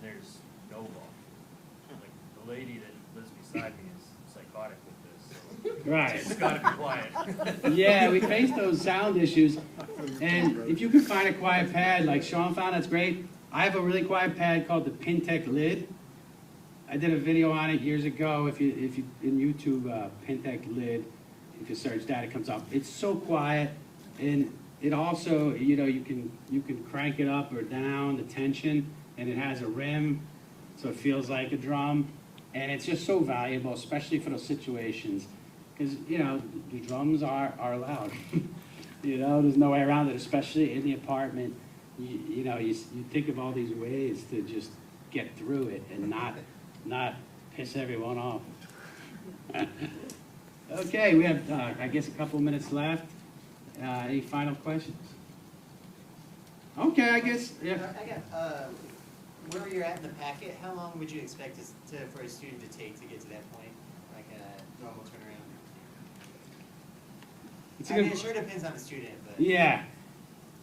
there's no ball. Like, the lady that lives beside me is psychotic with this, so Right. it's gotta be quiet. Yeah, we face those sound issues. And if you can find a quiet pad, like Sean found, that's great. I have a really quiet pad called the Pintec Lid. I did a video on it years ago. If you in YouTube, Pintec Lid, if you search that, it comes up. It's so quiet, and it also, you know, you can crank it up or down the tension, and it has a rim, so it feels like a drum, and it's just so valuable, especially for those situations, because you know the drums are loud. You know, there's no way around it, especially in the apartment. You know, you think of all these ways to just get through it and not piss everyone off. Okay, we have, I guess, a couple minutes left. Any final questions? Okay, I guess, yeah. Where you're at in the packet, how long would you expect for a student to take to get to that point, like a normal turnaround? I mean, it sure depends on the student, but Yeah.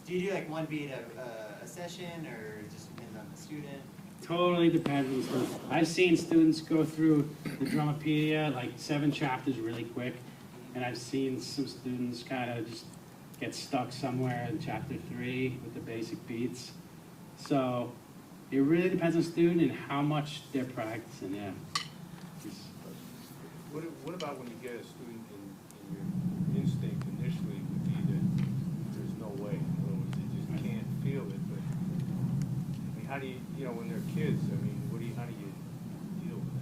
Do you do like one beat a session, or it just depends on the student? Totally depends on the student. I've seen students go through the Drumopedia, like 7 chapters really quick, and I've seen some students kind of just get stuck somewhere in chapter 3 with the basic beats. So it really depends on the student and how much they're practicing, yeah. What about when you get a student and your instinct initially would be that there's no way, in other words, they just can't feel it, but I mean, how do you know, when they're kids, I mean, how do you deal with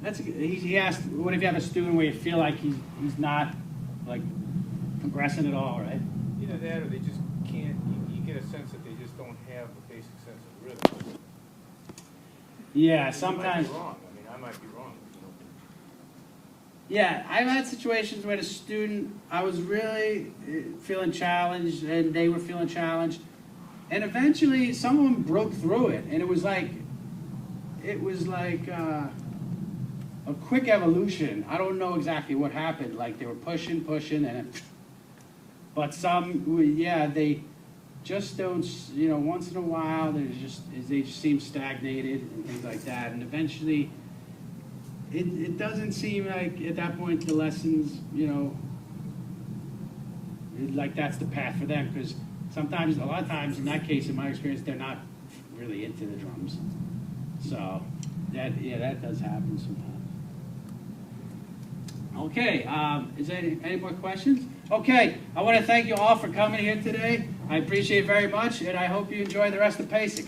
that? He asked, what if you have a student where you feel like he's not like progressing at all, right? Either that or they just can't, you get a sense that they just don't have a basic sense of rhythm. Yeah, You sometimes. might be wrong. I mean, I might be wrong. You know. Yeah, I've had situations where the student, I was really feeling challenged and they were feeling challenged. And eventually someone broke through it, and it was like a quick evolution. I don't know exactly what happened. Like they were pushing, and then, but some, yeah, they just don't, you know, once in a while they just seem stagnated and things like that. And eventually, it doesn't seem like at that point the lessons, you know, like that's the path for them, because sometimes, a lot of times in that case, in my experience, they're not really into the drums. So that does happen sometimes. Okay, is there any more questions? Okay, I want to thank you all for coming here today. I appreciate it very much, and I hope you enjoy the rest of PASIC.